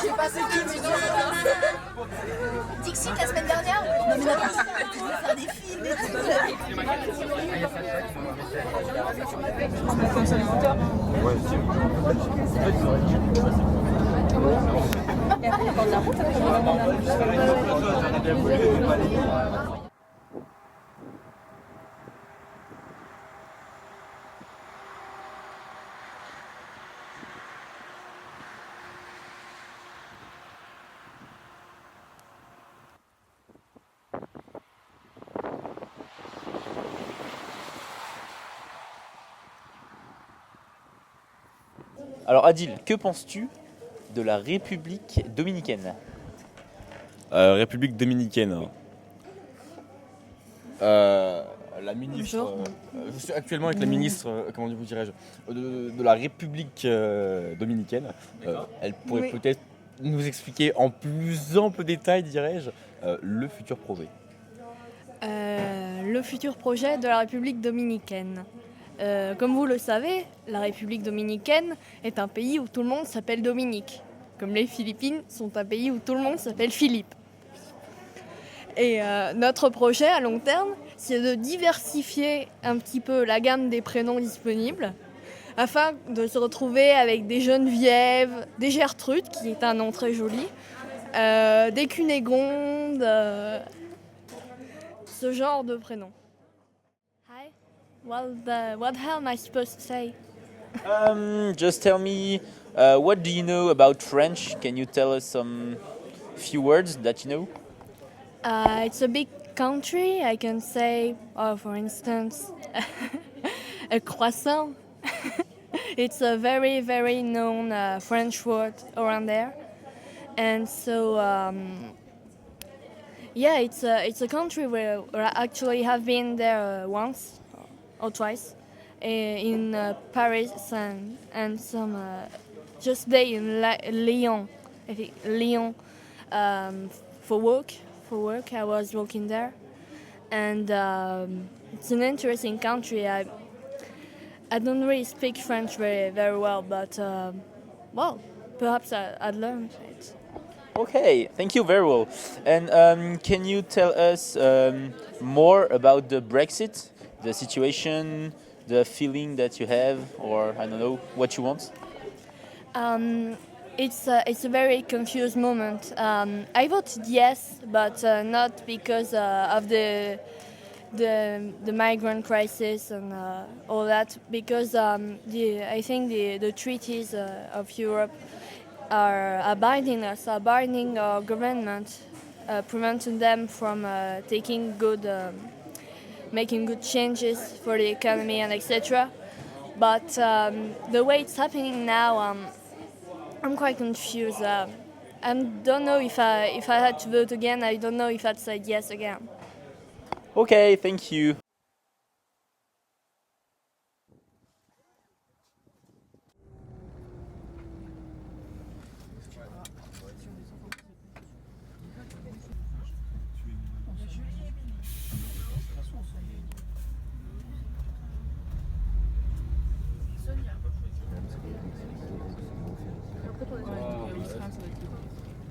J'ai passé Dixit la semaine dernière. Non mais n'importe quoi, tu veux faire des films et tout. Et après, il y a encore de la route avec Alors Adil, que penses-tu de la République dominicaine? République dominicaine. La ministre. Je suis actuellement avec la ministre, comment vous dirais-je, de la République dominicaine. Elle pourrait peut-être nous expliquer en plus ample détail, dirais-je, le futur projet. Le futur projet de la République dominicaine. Comme vous le savez, la République dominicaine est un pays où tout le monde s'appelle Dominique. Comme les Philippines sont un pays où tout le monde s'appelle Philippe. Et notre projet à long terme, c'est de diversifier un petit peu la gamme des prénoms disponibles afin de se retrouver avec des Geneviève, des Gertrude, qui est un nom très joli, des Cunégonde, ce genre de prénoms. Hi, what am I supposed to say? Just tell me, what do you know about French? Can you tell us some few words that you know? It's a big country. I can say, for instance, a croissant. It's a very, very known French word around there. And so, yeah, it's a country where I actually have been there once or twice in Paris and some just day in Lyon. I think Lyon for work. I was working there, and it's an interesting country. I don't really speak French very well, but well, perhaps I'd learn it. Okay, thank you very well. And can you tell us more about the Brexit, the situation, the feeling that you have, or I don't know, what you want? It's a very confused moment. I voted yes, but not because of the migrant crisis and all that. Because I think the treaties of Europe are binding us, are binding our government, preventing them from making good changes for the economy and etc. But the way it's happening now. I'm quite confused. I don't know if I had to vote again. I don't know if I'd say yes again. Okay, thank you.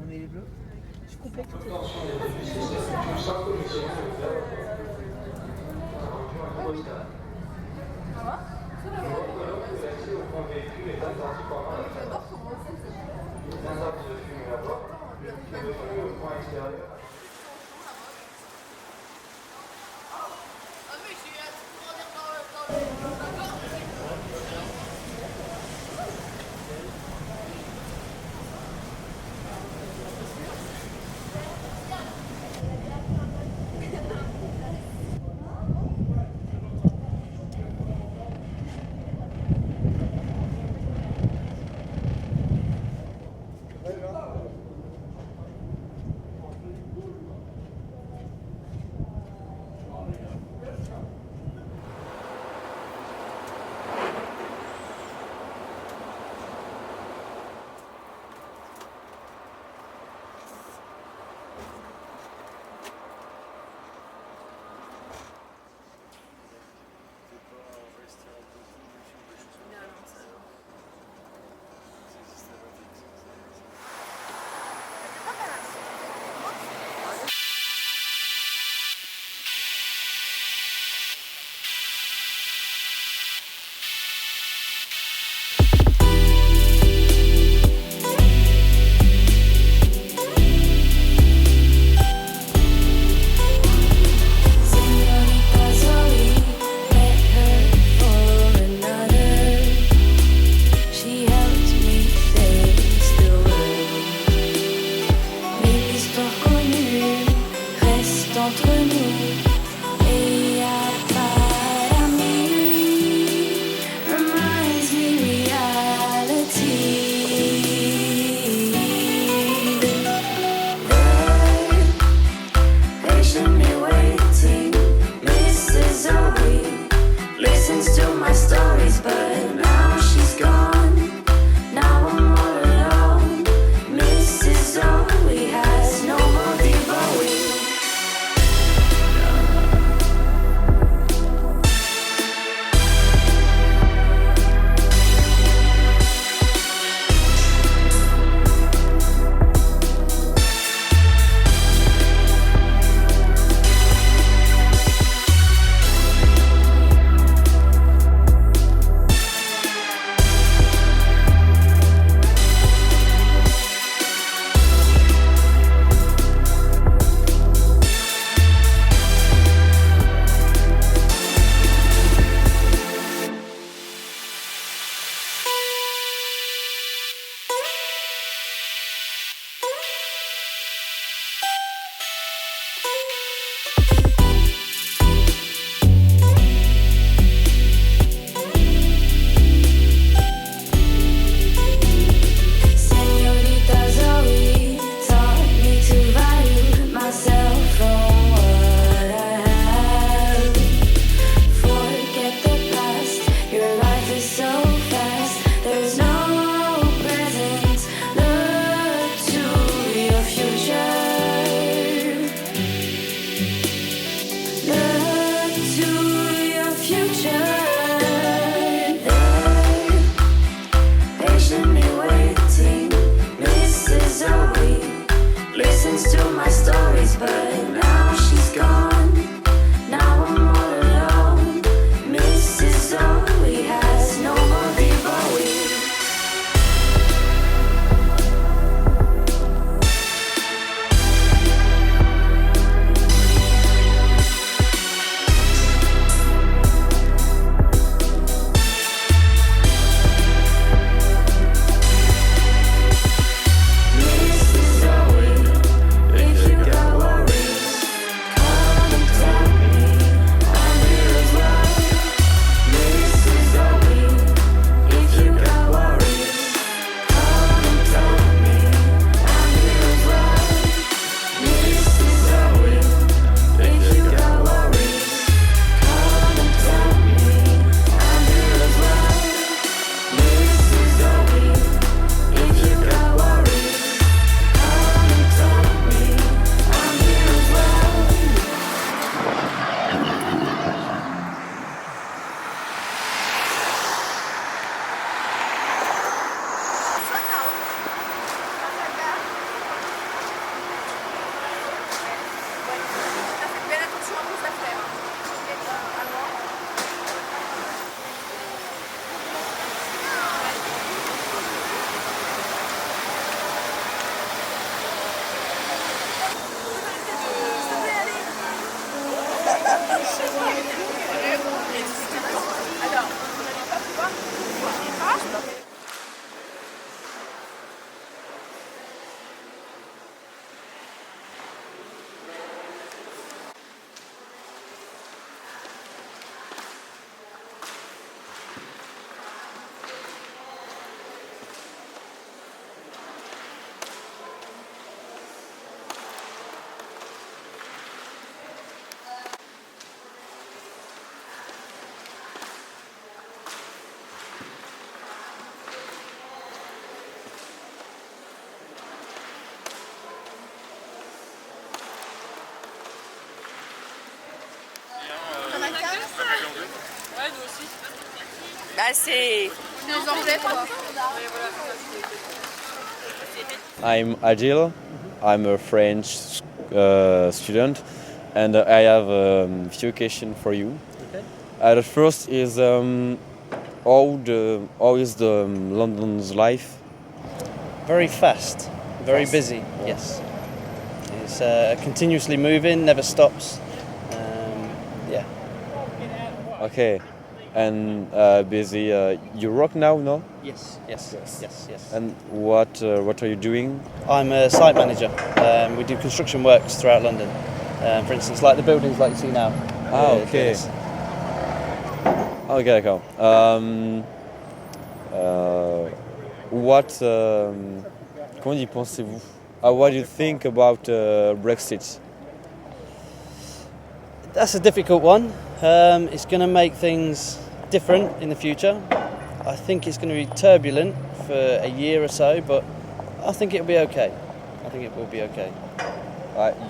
On est les bleus. Je complète tout. Bah c'est... I'm Adil. I'm a French student, and I have a few questions for you. Okay. The first is how is the London's life? Very fast, very busy. Yes, it's continuously moving, never stops. Yeah. Okay, and busy. You work now, no? Yes. And what are you doing? I'm a site manager. We do construction works throughout London. For instance, like the buildings like you see now. Okay. Ok, d'accord. Comment y pensez-vous? What do you think about Brexit? That's a difficult one. It's going to make things different in the future. I think it's going to be turbulent for a year or so, but I think it'll be okay. I think it will be okay.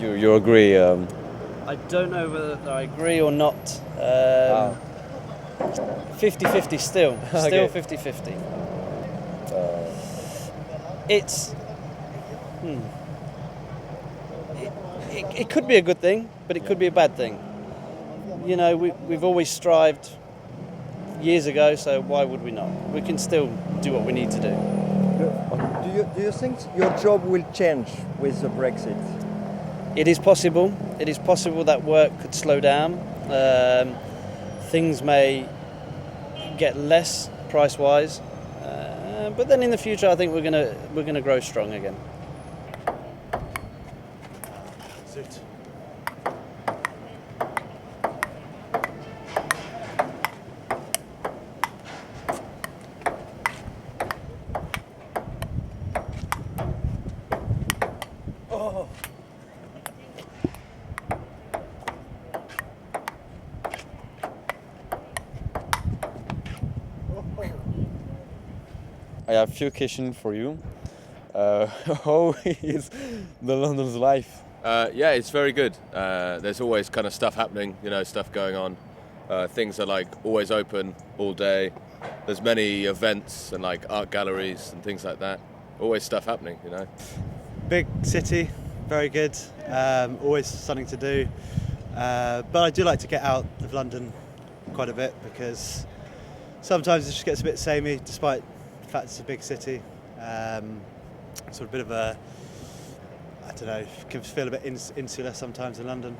You agree? I don't know whether I agree or not. 50-50 still. Still 50-50. It's... It could be a good thing, but it could be a bad thing. You know, we've always strived years ago, so why would we not? We can still do what we need to do. Do you think your job will change with the Brexit? It is possible. It is possible that work could slow down. Things may get less price-wise, but then in the future, I think we're gonna grow strong again. Cette. I have a few questions for you. How is the London's life? Yeah, it's very good. There's always kind of stuff happening, stuff going on. Things are like always open all day. There's many events and like art galleries and things like that. Always stuff happening, Big city, very good. Always something to do. But I do like to get out of London quite a bit because sometimes it just gets a bit samey, despite the fact it's a big city. Sort of a bit of a, I don't know, can feel a bit insular sometimes in London.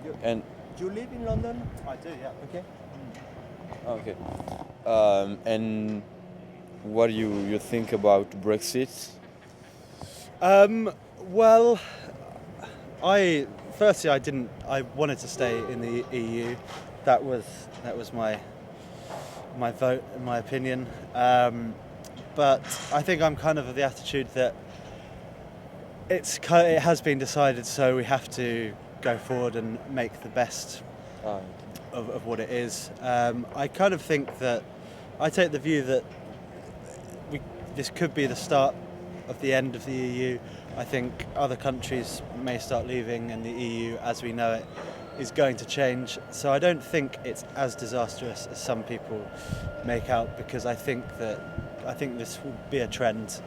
Okay. And Do you live in London? I do, yeah. Okay. okay. And what do you think about Brexit? Well, I wanted to stay in the EU. That was my vote, in my opinion. But I think I'm kind of the attitude that it has been decided, so we have to go forward and make the best of what it is. I kind of think that I take the view that this could be the start of the end of the EU. I think other countries may start leaving, and the EU, as we know it, is going to change. So I don't think it's as disastrous as some people make out, because I think this will be a trend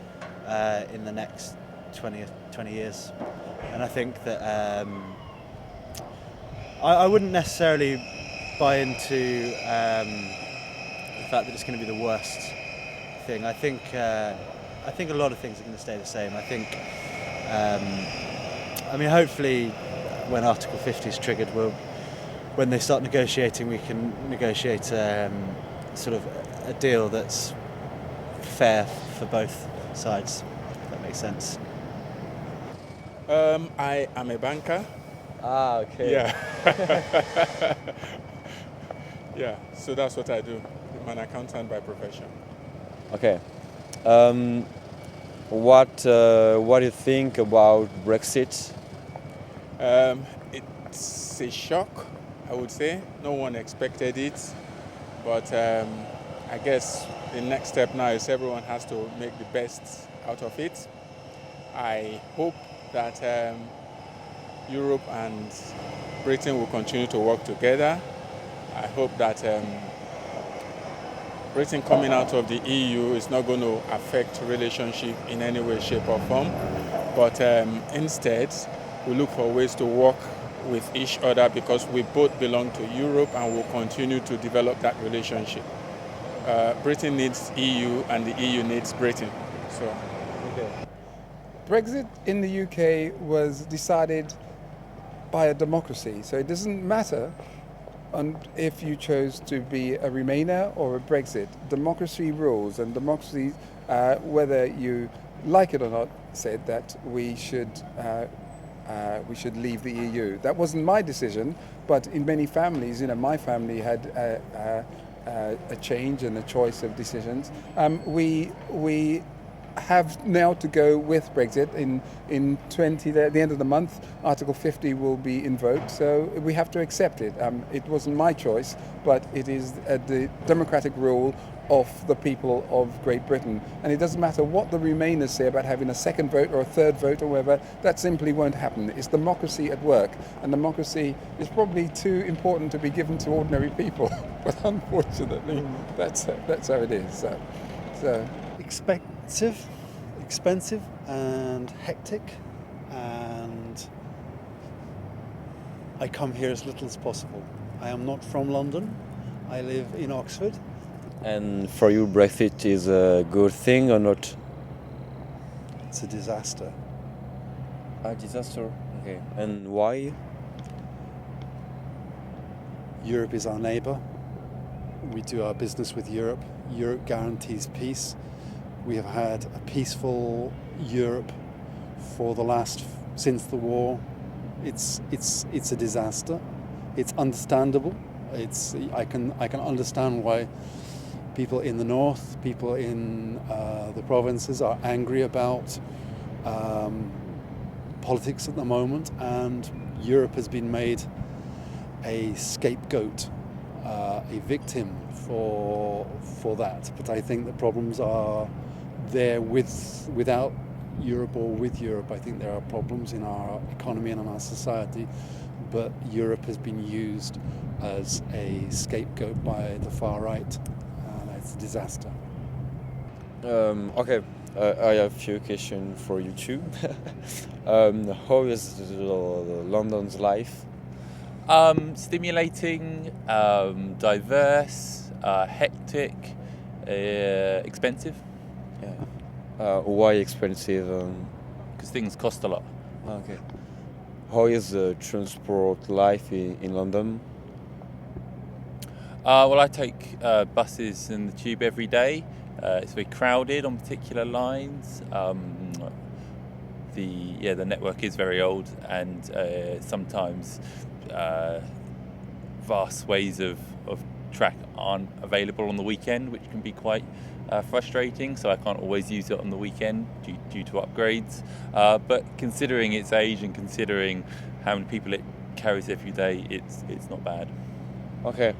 in the next 20 years, and I think that I wouldn't necessarily buy into the fact that it's going to be the worst thing. I think a lot of things are going to stay the same. I think, hopefully, when Article 50 is triggered, when they start negotiating, we can negotiate sort of a deal that's fair for both sides, if that makes sense. I am a banker. Okay. Yeah. Yeah, so that's what I do. I'm an accountant by profession. Okay. What do you think about Brexit? It's a shock, I would say. No one expected it, but I guess the next step now is everyone has to make the best out of it. I hope that Europe and Britain will continue to work together. I hope that Britain coming out of the EU is not going to affect relationship in any way, shape or form. But instead, we look for ways to work with each other because we both belong to Europe and will continue to develop that relationship. Britain needs EU and the EU needs Britain. So, okay. Brexit in the UK was decided by a democracy, so it doesn't matter if you chose to be a Remainer or a Brexit. Democracy rules, and democracy, whether you like it or not, said that we should leave the EU. That wasn't my decision, but in many families, my family had a change and a choice of decisions. We have now to go with Brexit at the end of the month. Article 50 will be invoked, so we have to accept it. It wasn't my choice, but it is the democratic rule of the people of Great Britain. And it doesn't matter what the Remainers say about having a second vote or a third vote or whatever, that simply won't happen. It's democracy at work, and democracy is probably too important to be given to ordinary people, but unfortunately that's how it is. So. Expensive and hectic, and I come here as little as possible. I am not from London, I live in Oxford. And for you, Brexit is a good thing or not? It's a disaster. A disaster? Okay. And why? Europe is our neighbour. We do our business with Europe. Europe guarantees peace. We have had a peaceful Europe since the war. It's a disaster. It's understandable. I can understand why people in the north, people in the provinces are angry about politics at the moment, and Europe has been made a scapegoat, a victim for that. But I think the problems are there without Europe or with Europe. I think there are problems in our economy and in our society, but Europe has been used as a scapegoat by the far right, and it's a disaster. Okay, I have a few questions for you too. How is London's life? Stimulating, diverse, hectic, expensive. Yeah. Why expensive? Because things cost a lot. Okay. How is the transport life in London? Well, I take buses and the tube every day. It's very crowded on particular lines. The network is very old, and sometimes vast swathes of track aren't available on the weekend, which can be quite frustrating. So I can't always use it on the weekend due to upgrades. But considering its age and considering how many people it carries every day, it's not bad. Okay.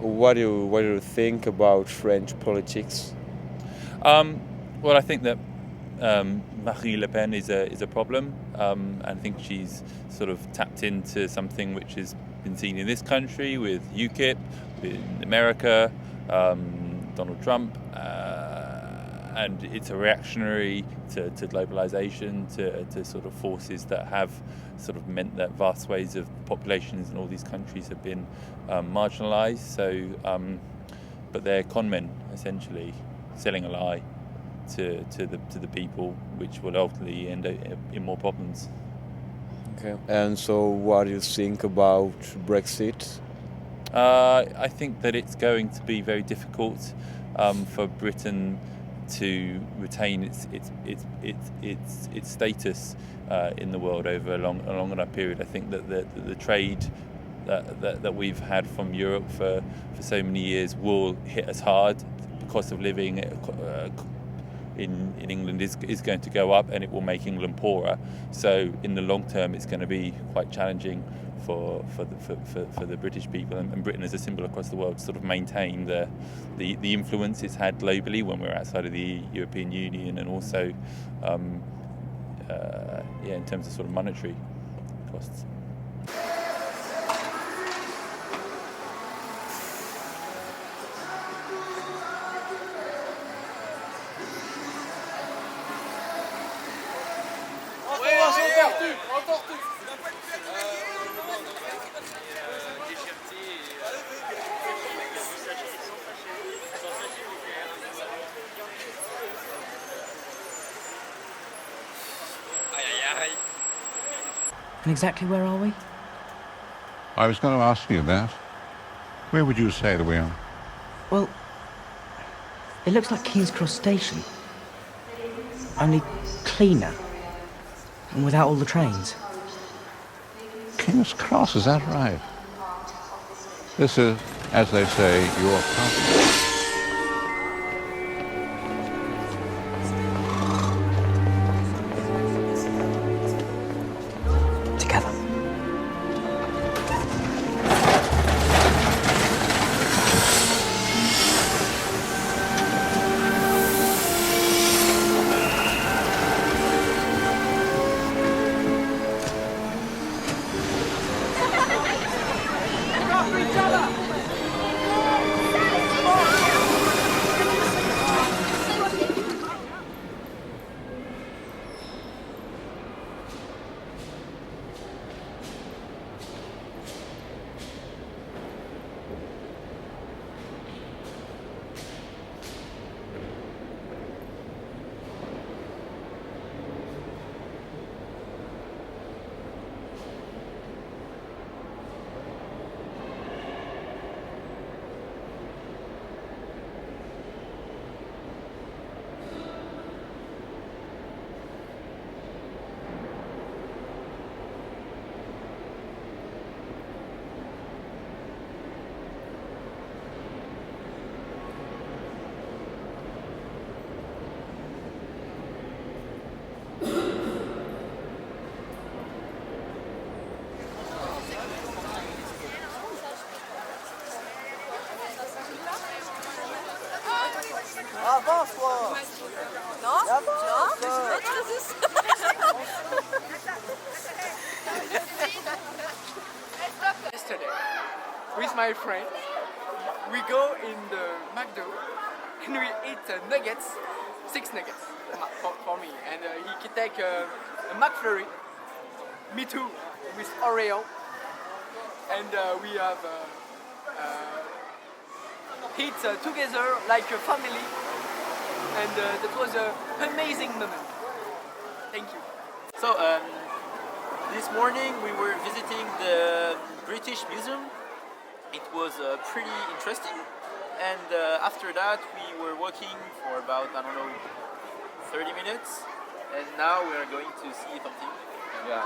What do you think about French politics? Well, I think that Marine Le Pen is a problem, and I think she's sort of tapped into something which has been seen in this country with UKIP, in America, Donald Trump, and it's a reactionary to globalization, to sort of forces that have sort of meant that vast swathes of populations in all these countries have been marginalized. So, but they're con men, essentially, selling a lie to the people, which will ultimately end in more problems. Okay. And so, what do you think about Brexit? I think that it's going to be very difficult for Britain to retain its status in the world over a long enough period. I think that the trade that we've had from Europe for so many years will hit us hard. The cost of living in England is going to go up, and it will make England poorer. So in the long term, it's going to be quite challenging for the British people and Britain as a symbol across the world to sort of maintain the influence it's had globally when we're outside of the European Union, and also in terms of sort of monetary costs. And exactly where are we? I was going to ask you that. Where would you say that we are? Well, it looks like King's Cross Station. Only cleaner. And without all the trains. King's Cross, is that right? This is, as they say, your property. Avance, toi. Non, Yesterday, with my friend, we go in the McDo and we eat nuggets, 6 nuggets for me, and he can take a McFlurry, me too, with Oreo, and we have eat together like a family, and that was an amazing moment. Thank you. So this morning we were visiting the British Museum. It was pretty interesting, and after that we were walking for about, I don't know, 30 minutes, and now we are going to see something. Yeah,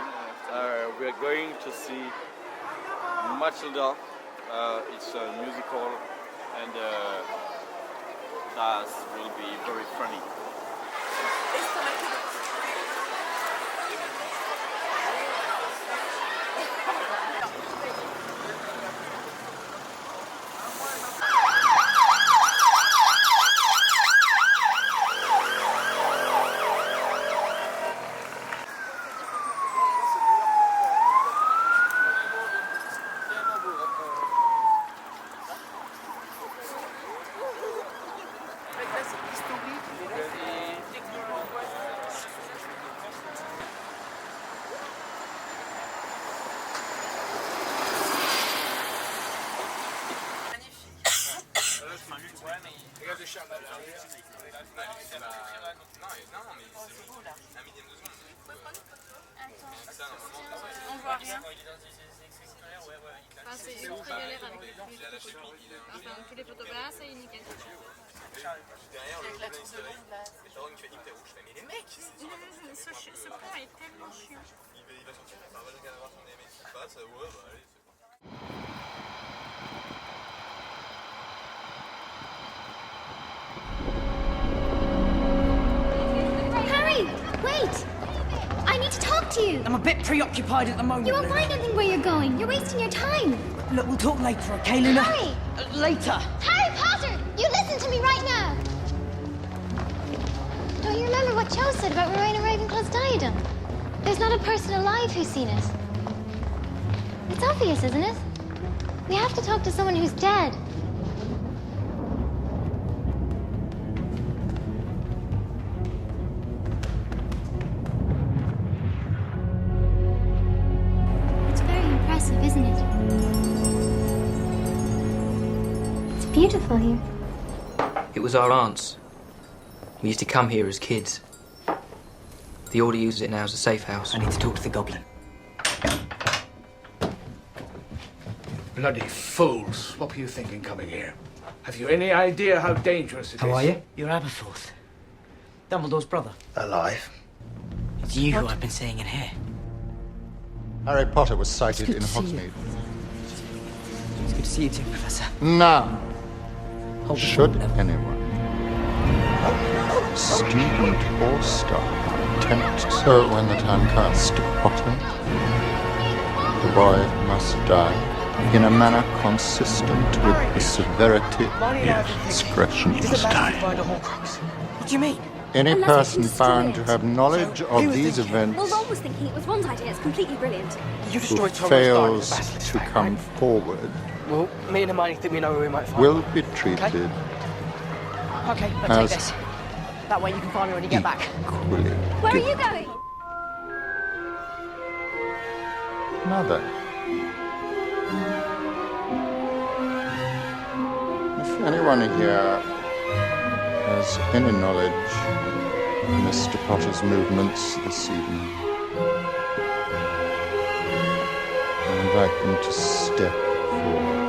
we are going to see Matilda. It's a musical, and that will be very funny. On voit rien. Enfin, c'est ultra galère avec les photos. Enfin, tous les photos. Là, c'est nickel. Avec la tour de l'ombre, là. Mais les mecs, ce pont est tellement chiant. Il va sortir, il va regarder voir son mecs qui passe. Ouais, bah allez, Wait! I need to talk to you! I'm a bit preoccupied at the moment. You won't find anything where you're going. You're wasting your time. Look, we'll talk later, okay, Luna? Harry! Later! Harry Potter! You listen to me right now! Don't you remember what Cho said about Rowena Ravenclaw's diadem? There's not a person alive who's seen it. It's obvious, isn't it? We have to talk to someone who's dead. Isn't it? It's beautiful here. It was our aunt's. We used to come here as kids. The Order uses it now as a safe house. I need to talk to the goblin. Bloody fools. What were you thinking coming here? Have you any idea how dangerous it is? How are you? You're Aberforth. Dumbledore's brother. Alive. It's you who I've been seeing in here. Harry Potter was sighted in Hogsmeade. It's good to see you too, Professor. Now, should anyone, student or staff, attempt so when the time comes to Potter, the boy must die in a manner consistent with the severity of discretion. He must die. What do you mean? Any Unless person we can destroy found it. to have knowledge of these events Well, Ron was thinking it was Ron's idea. It's completely brilliant. You who destroyed Torres fails Garden, the to come forward Well, me and Hermione think we know where we might find will him. be treated Okay, let's as take this. That way you can find me when you get back. equally Where are you going? Mother. If anyone here has any knowledge of Mr. Potter's movements this evening, I invite them to step forward.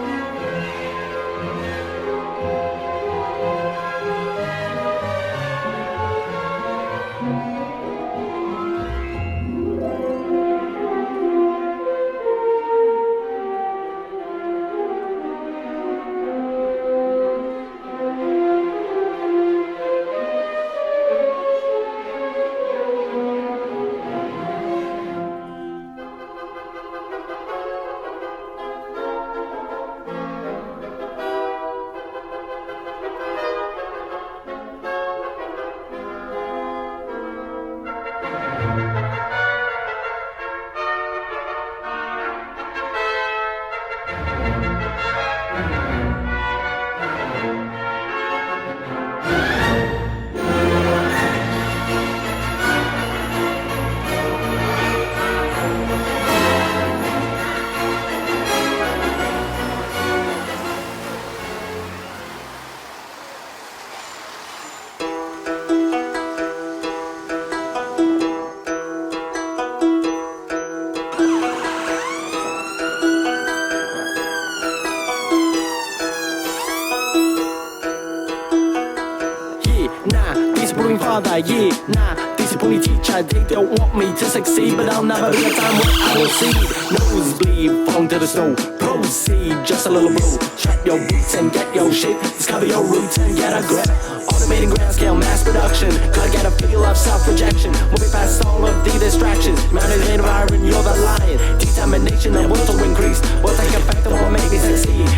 Yeah, nah, disappointed teacher, they don't want me to succeed, but I'll never be a time when I will see. Nosebleed, falling to the snow, proceed, just a little blow. Strap your boots and get your shit, discover your roots and get a grip. Automating grand scale mass production, gotta get a feel of self-projection. Moving past all of the distractions, mounted environment, you're the lion. Determination and will to increase, will take effect and will make me succeed.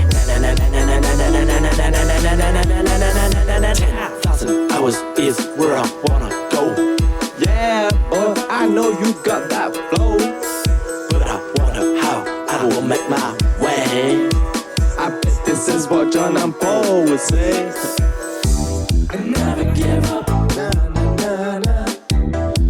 10,000 hours is where I wanna go. Yeah, but I know you got that flow. But I wonder how I will make my way. I bet this is what John and Paul would say. I never give up. Nah, nah, nah, nah.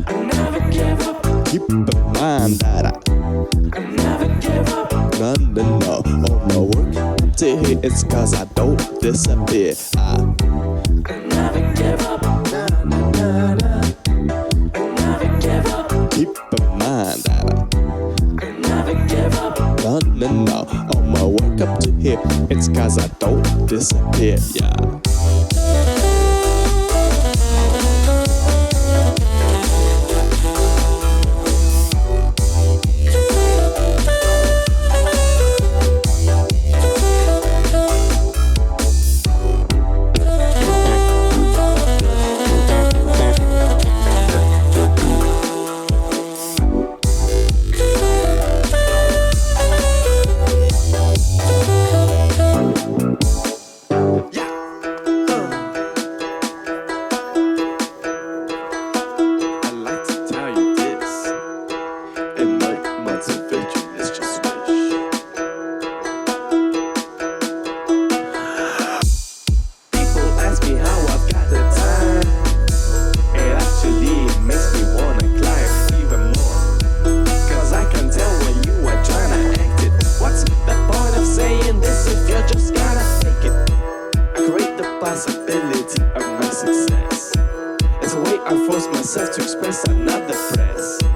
I never give up. Keep in mind that I never give up. no. All my work to hit it's cause I don't disappear. I never give up. Nah, nah, nah, nah. I never give up. Keep in mind that I never give up. no. All my work up to here it's cause I don't disappear. Yeah.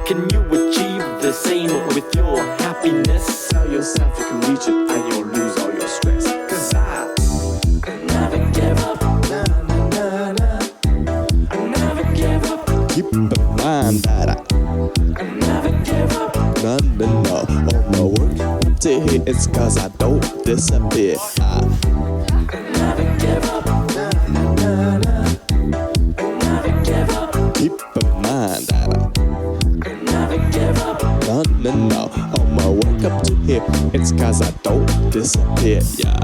Can you achieve the same with your happiness? Tell yourself you can reach it and you'll lose. it's cause I don't disappear. Keep in mind that no, on my work up to here, it's cause I don't disappear, yeah.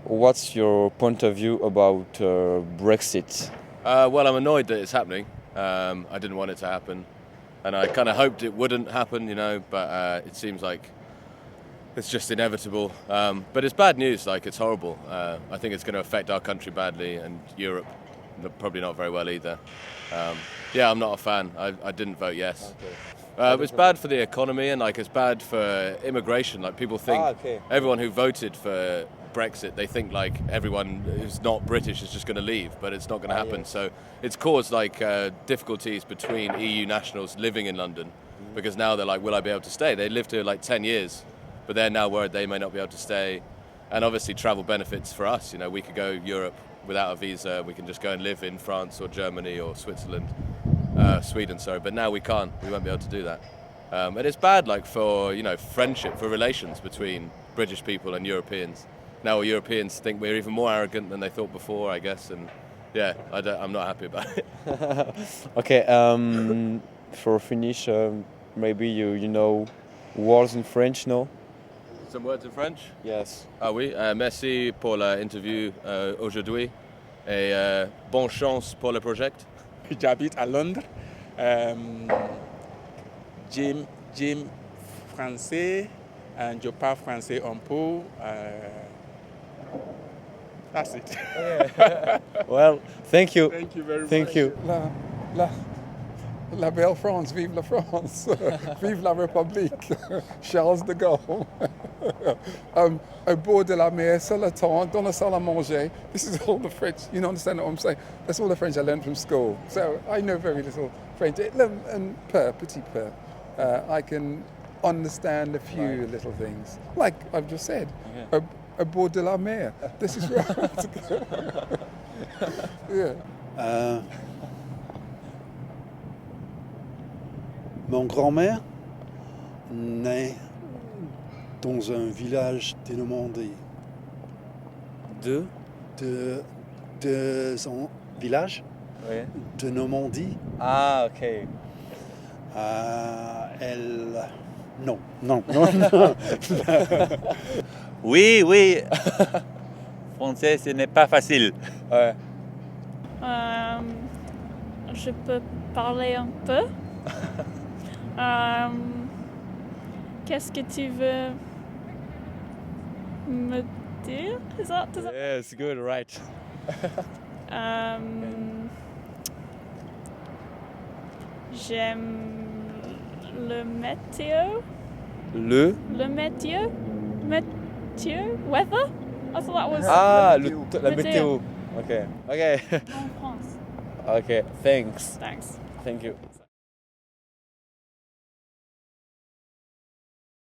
What's your point of view about Brexit? Well, I'm annoyed that it's happening. I didn't want it to happen, and I kind of hoped it wouldn't happen, you know, but it seems like it's just inevitable. But it's bad news, like it's horrible. I think it's going to affect our country badly, and Europe probably not very well either. Yeah, I'm not a fan. I didn't vote yes. It's bad for the economy, and like it's bad for immigration. Like people think everyone who voted for Brexit, they think like everyone who's not British is just going to leave, but it's not going to happen. So it's caused like difficulties between EU nationals living in London, because now they're like, will I be able to stay? They lived here like 10 years, but they're now worried they may not be able to stay. And obviously travel benefits for us. You know, we could go Europe without a visa. We can just go and live in France or Germany or Switzerland, Sweden, sorry. But now we can't. We won't be able to do that. And it's bad, like for, you know, friendship, for relations between British people and Europeans. Now Europeans think we're even more arrogant than they thought before, I guess, and yeah, I'm not happy about it. Okay, for finish, maybe you know words in French, no? Some words in French? Yes. Ah oui, merci pour l'interview aujourd'hui et bonne chance pour le projet. J'habite à Londres. J'aime français et je parle français un peu. That's it. Well, thank you. Thank you very much. Thank you. La belle France, vive la France, vive la République, Charles de Gaulle. Au bord de la mer, sur le temps, dans la salle à manger. This is all the French, you know, understand what I'm saying? That's all the French I learned from school. So I know very little French. And peu, petit peu. I can understand a few little things. Like I've just said, a bord de la mer. This is where I want to go. Yeah. Mon grand-mère naît dans un village de Normandie. Village de Normandie. Ah, ok. Non. Oui. Français, ce n'est pas facile. Ouais. Je peux parler un peu. Qu'est-ce que tu veux me dire? Yeah, it's good, right. J'aime le météo. Le météo? Weather? I thought that was... la météo. Ok. En France. Ok, thanks. Thanks. Thank you.